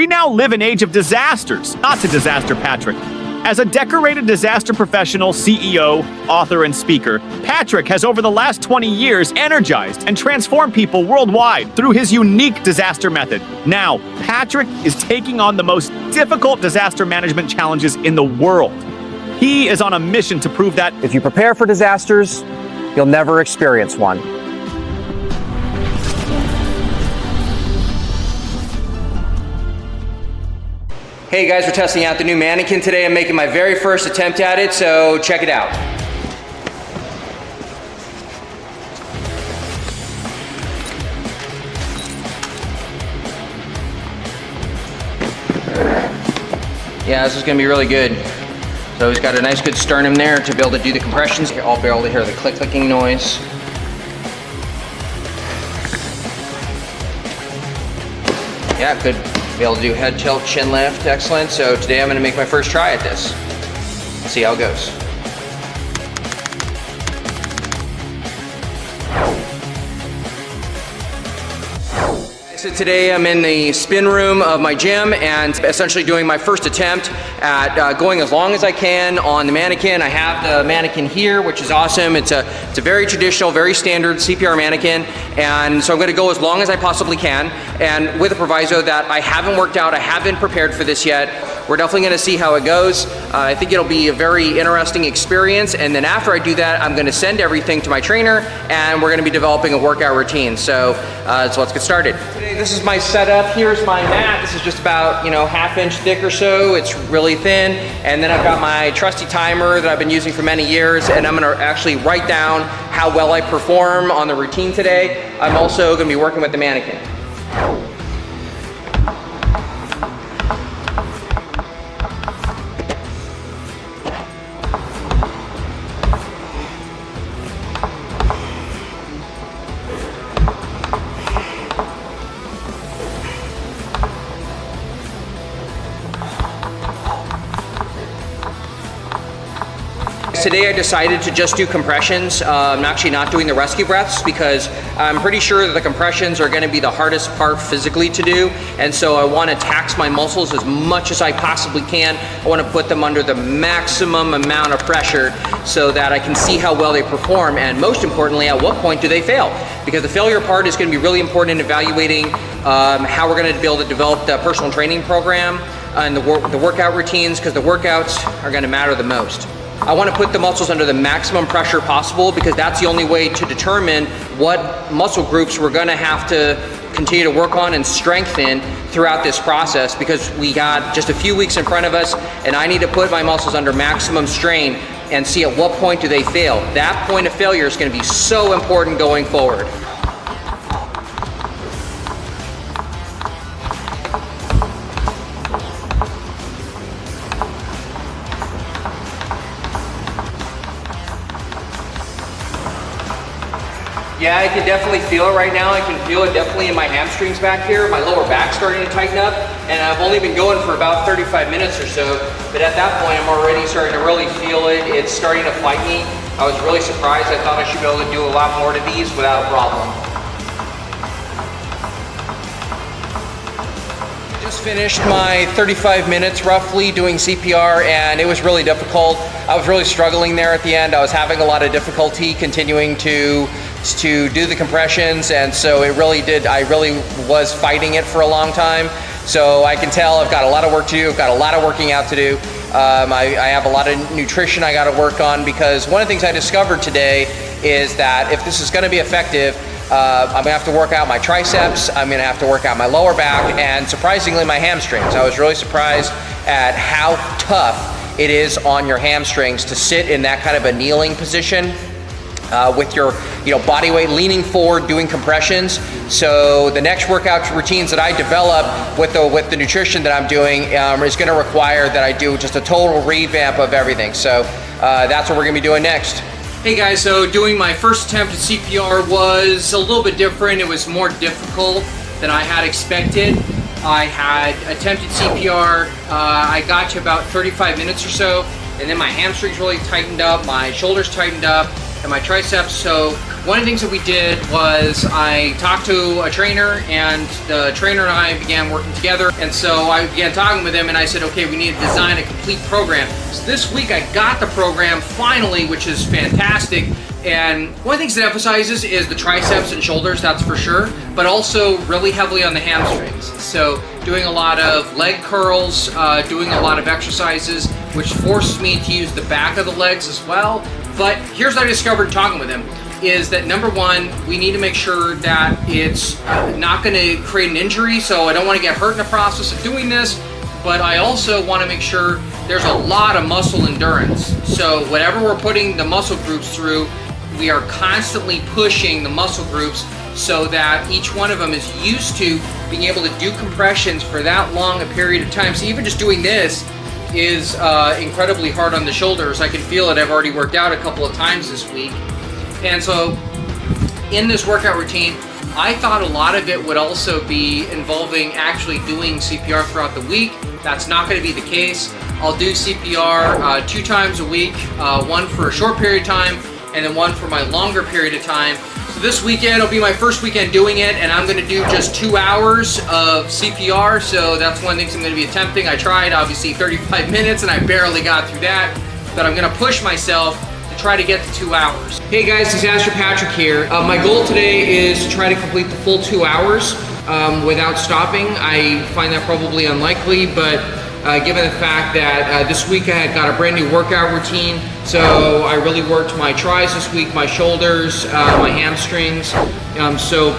We now live in an age of disasters, not to disaster Patrick. As a decorated disaster professional, CEO, author, and speaker, Patrick has over the last 20 years energized and transformed people worldwide through his unique disaster method. Now, Patrick is taking on the most difficult disaster management challenges in the world. He is on a mission to prove that if you prepare for disasters, you'll never experience one. Hey guys, we're testing out the new mannequin today. I'm making my very first attempt at it, so check it out. Yeah, this is gonna be really good. So he's got a nice good sternum there to be able to do the compressions. I'll be able to hear the clicking noise. Yeah, good. Be able to do head tilt, chin lift, excellent. So today I'm gonna make my first try at this. See how it goes. So today I'm in the spin room of my gym and essentially doing my first attempt at going as long as I can on the mannequin. I have the mannequin here, which is awesome. It's a very traditional, very standard CPR mannequin. And so I'm gonna go as long as I possibly can. And with a proviso that I haven't worked out, I haven't prepared for this yet. We're definitely gonna see how it goes. I think it'll be a very interesting experience. And then after I do that, I'm gonna send everything to my trainer and we're gonna be developing a workout routine. So let's get started. This is my setup. Here's my mat. This is just about, ½ inch thick or so. It's really thin. And then I've got my trusty timer that I've been using for many years, and I'm gonna actually write down how well I perform on the routine today. I'm also gonna be working with the mannequin. Today I decided to just do compressions. I'm actually not doing the rescue breaths because I'm pretty sure that the compressions are going to be the hardest part physically to do, and so I want to tax my muscles as much as I possibly can. I want to put them under the maximum amount of pressure so that I can see how well they perform, and most importantly, at what point do they fail? Because the failure part is going to be really important in evaluating how we're going to be able to develop the personal training program and the workout routines, because the workouts are going to matter the most. I want to put the muscles under the maximum pressure possible because that's the only way to determine what muscle groups we're going to have to continue to work on and strengthen throughout this process, because we got just a few weeks in front of us and I need to put my muscles under maximum strain and see at what point do they fail. That point of failure is going to be so important going forward. Yeah, I can definitely feel it right now. I can feel it definitely in my hamstrings back here. My lower back's starting to tighten up, and I've only been going for about 35 minutes or so, but at that point I'm already starting to really feel it. It's starting to fight me. I was really surprised. I thought I should be able to do a lot more to these without a problem. Just finished my 35 minutes roughly doing CPR, and it was really difficult. I was really struggling there at the end. I was having a lot of difficulty continuing to do the compressions, and so it really did, I really was fighting it for a long time. So I can tell I've got a lot of work to do. I've got a lot of working out to do. I have a lot of nutrition I got to work on, because one of the things I discovered today is that if this is going to be effective, I'm gonna have to work out my triceps, I'm gonna have to work out my lower back, and surprisingly my hamstrings. I was really surprised at how tough it is on your hamstrings to sit in that kind of a kneeling position with your body weight leaning forward doing compressions. So the next workout routines that I develop with the nutrition that I'm doing is gonna require that I do just a total revamp of everything. So that's what we're gonna be doing next. Hey guys, so doing my first attempt at CPR was a little bit different. It was more difficult than I had expected. I had attempted CPR, I got to about 35 minutes or so, and then my hamstrings really tightened up, my shoulders tightened up, and my triceps. So one of the things that we did was I talked to a trainer, and the trainer and I began working together. And so I began talking with him, and I said, okay, we need to design a complete program. So this week I got the program finally, which is fantastic. And one of the things that emphasizes is the triceps and shoulders, that's for sure, but also really heavily on the hamstrings. So doing a lot of leg curls, doing a lot of exercises, which forces me to use the back of the legs as well. But here's what I discovered talking with him, is that number one, we need to make sure that it's not gonna create an injury, so I don't wanna get hurt in the process of doing this, but I also wanna make sure there's a lot of muscle endurance. So whatever we're putting the muscle groups through, we are constantly pushing the muscle groups so that each one of them is used to being able to do compressions for that long a period of time. So even just doing this is incredibly hard on the shoulders. I can feel it. I've already worked out a couple of times this week. And so in this workout routine, I thought a lot of it would also be involving actually doing CPR throughout the week. That's not going to be the case. I'll do CPR 2 times a week, one for a short period of time, and then one for my longer period of time. So this weekend will be my first weekend doing it, and I'm gonna do just 2 hours of CPR, so that's one of the things I'm gonna be attempting. I tried, obviously, 35 minutes, and I barely got through that, but I'm gonna push myself to try to get to 2 hours. Hey guys, Disaster Patrick here. My goal today is to try to complete the full 2 hours without stopping. I find that probably unlikely, but given the fact that this week I had got a brand new workout routine, so I really worked my tris this week, my shoulders, my hamstrings, so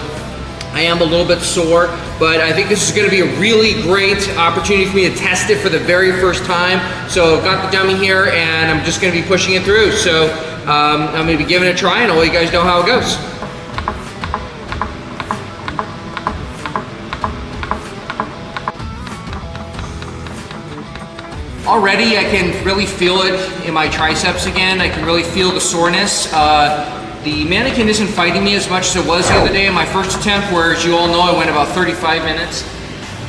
I am a little bit sore, but I think this is going to be a really great opportunity for me to test it for the very first time. So I've got the dummy here, and I'm just going to be pushing it through. So I'm going to be giving it a try, and I'll let you guys know how it goes. Already I can really feel it in my triceps again. I can really feel the soreness. The mannequin isn't fighting me as much as it was the other day in my first attempt, where, as you all know, I went about 35 minutes.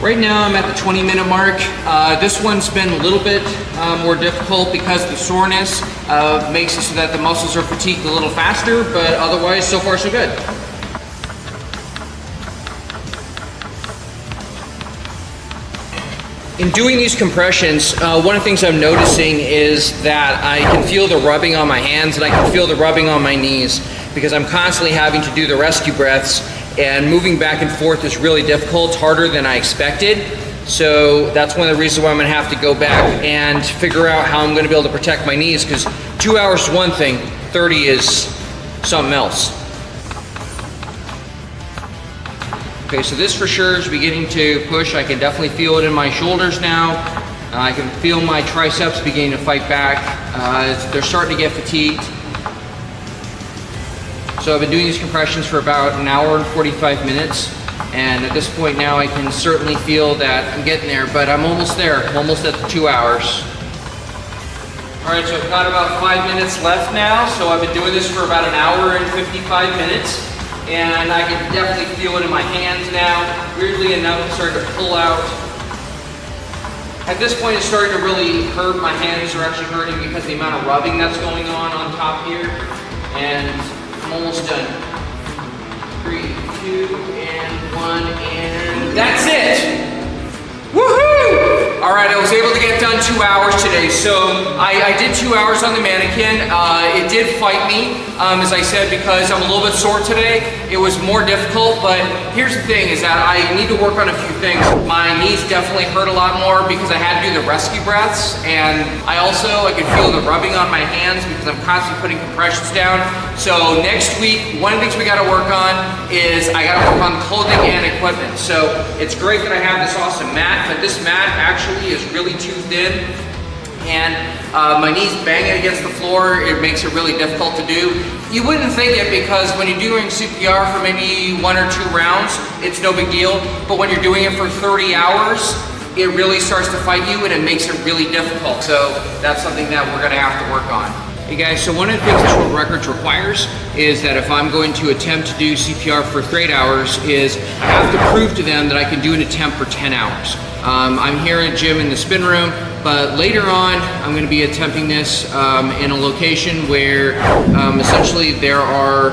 Right now I'm at the 20-minute mark. This one's been a little bit more difficult because the soreness makes it so that the muscles are fatigued a little faster, but otherwise, so far so good. In doing these compressions, one of the things I'm noticing is that I can feel the rubbing on my hands, and I can feel the rubbing on my knees, because I'm constantly having to do the rescue breaths, and moving back and forth is really difficult. It's harder than I expected. So that's one of the reasons why I'm gonna have to go back and figure out how I'm gonna be able to protect my knees, because 2 hours is one thing, 30 is something else. Okay, so this for sure is beginning to push. I can definitely feel it in my shoulders now. I can feel my triceps beginning to fight back. They're starting to get fatigued. So I've been doing these compressions for about an hour and 45 minutes. And at this point now, I can certainly feel that I'm getting there, but I'm almost there. I'm almost at the 2 hours. All right, so I've got about 5 minutes left now. So I've been doing this for about an hour and 55 minutes. And I can definitely feel it in my hands now. Weirdly enough, it's starting to pull out. At this point, it's starting to really hurt. My hands are actually hurting because of the amount of rubbing that's going on top here. And I'm almost done. 3, 2, and 1, and that's it! Woohoo! All right, I was able to get done 2 hours today. So I did 2 hours on the mannequin. It did fight me, as I said, because I'm a little bit sore today. It was more difficult, but here's the thing, is that I need to work on a few things. My knees definitely hurt a lot more because I had to do the rescue breaths, and I could feel the rubbing on my hands because I'm constantly putting compressions down. So next week, one of the things we gotta work on is I gotta work on clothing and equipment. So it's great that I have this awesome mat, but this mat actually is really too thin, and my knees banging against the floor, it makes it really difficult to do. You wouldn't think it, because when you're doing CPR for maybe 1 or 2 rounds, it's no big deal, but when you're doing it for 30 hours, it really starts to fight you, and it makes it really difficult. So that's something that we're gonna have to work on. Hey guys, so one of the things that World Records requires is that if I'm going to attempt to do CPR for 8 hours, is I have to prove to them that I can do an attempt for 10 hours. I'm here at the gym in the spin room, But later on, I'm going to be attempting this in a location where essentially there are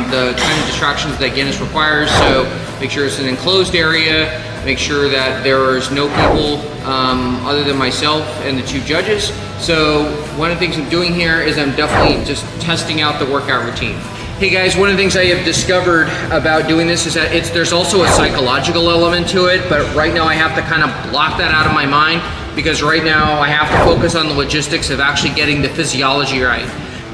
the kind of distractions that Guinness requires. So make sure it's an enclosed area, make sure that there's no people other than myself and the 2 judges. So one of the things I'm doing here is I'm definitely just testing out the workout routine. Hey guys, one of the things I have discovered about doing this is that there's also a psychological element to it, but right now I have to kind of block that out of my mind, because right now I have to focus on the logistics of actually getting the physiology right.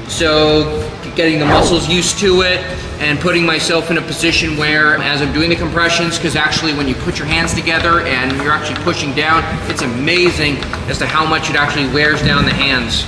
So getting the muscles used to it and putting myself in a position where, as I'm doing the compressions, because actually when you put your hands together and you're actually pushing down, it's amazing as to how much it actually wears down the hands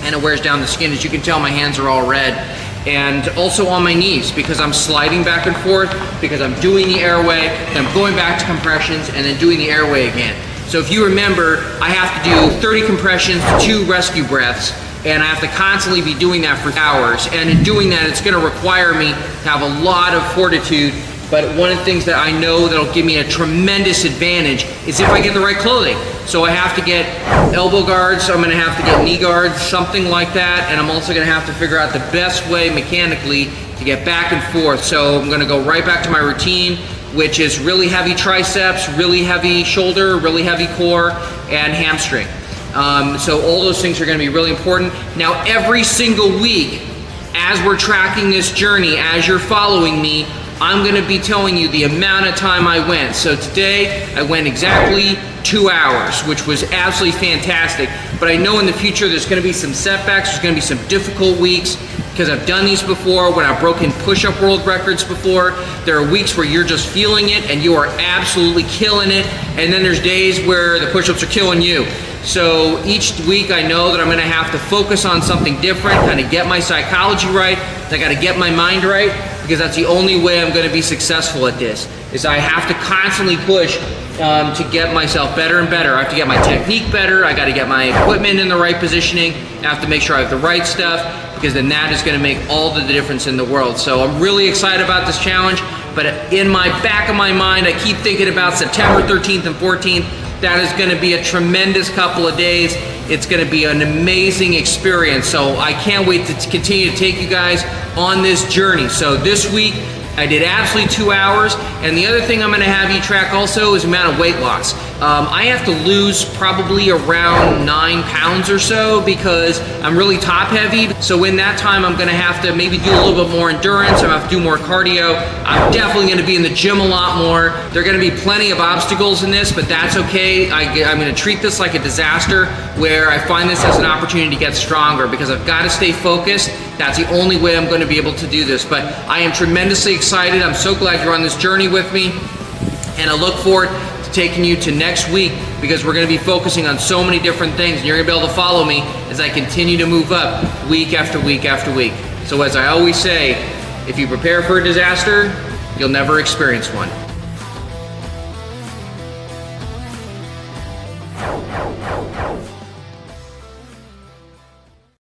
and it wears down the skin. As you can tell, my hands are all red. And also on my knees, because I'm sliding back and forth, because I'm doing the airway, then I'm going back to compressions, and then doing the airway again. So if you remember, I have to do 30 compressions, 2 rescue breaths, and I have to constantly be doing that for hours. And in doing that, it's gonna require me to have a lot of fortitude. But one of the things that I know that'll give me a tremendous advantage is if I get the right clothing. So I have to get elbow guards, I'm gonna have to get knee guards, something like that, and I'm also gonna have to figure out the best way mechanically to get back and forth. So I'm gonna go right back to my routine, which is really heavy triceps, really heavy shoulder, really heavy core, and hamstring. So all those things are gonna be really important. Now every single week, as we're tracking this journey, as you're following me, I'm gonna be telling you the amount of time I went. So today, I went exactly 2 hours, which was absolutely fantastic. But I know in the future there's gonna be some setbacks, there's gonna be some difficult weeks, because I've done these before, when I've broken push-up world records before. There are weeks where you're just feeling it and you are absolutely killing it, and then there's days where the push-ups are killing you. So each week I know that I'm gonna have to focus on something different, kind of get my psychology right, I gotta get my mind right, because that's the only way I'm gonna be successful at this, is I have to constantly push to get myself better and better. I have to get my technique better, I gotta get my equipment in the right positioning, I have to make sure I have the right stuff, because then that is gonna make all the difference in the world. So I'm really excited about this challenge, but in my back of my mind, I keep thinking about September 13th and 14th. That is gonna be a tremendous couple of days. It's gonna be an amazing experience. So I can't wait to continue to take you guys on this journey. So this week, I did absolutely 2 hours, and the other thing I'm gonna have you track also is the amount of weight loss. I have to lose probably around 9 pounds or so, because I'm really top heavy. So in that time, I'm gonna have to maybe do a little bit more endurance, I'm gonna have to do more cardio. I'm definitely gonna be in the gym a lot more. There are gonna be plenty of obstacles in this, but that's okay. I'm gonna treat this like a disaster, where I find this as an opportunity to get stronger, because I've gotta stay focused. That's the only way I'm gonna be able to do this. But I am tremendously excited. I'm so glad you're on this journey with me, and I look forward to taking you to next week, because we're gonna be focusing on so many different things, and you're gonna be able to follow me as I continue to move up week after week after week. So as I always say, if you prepare for a disaster, you'll never experience one.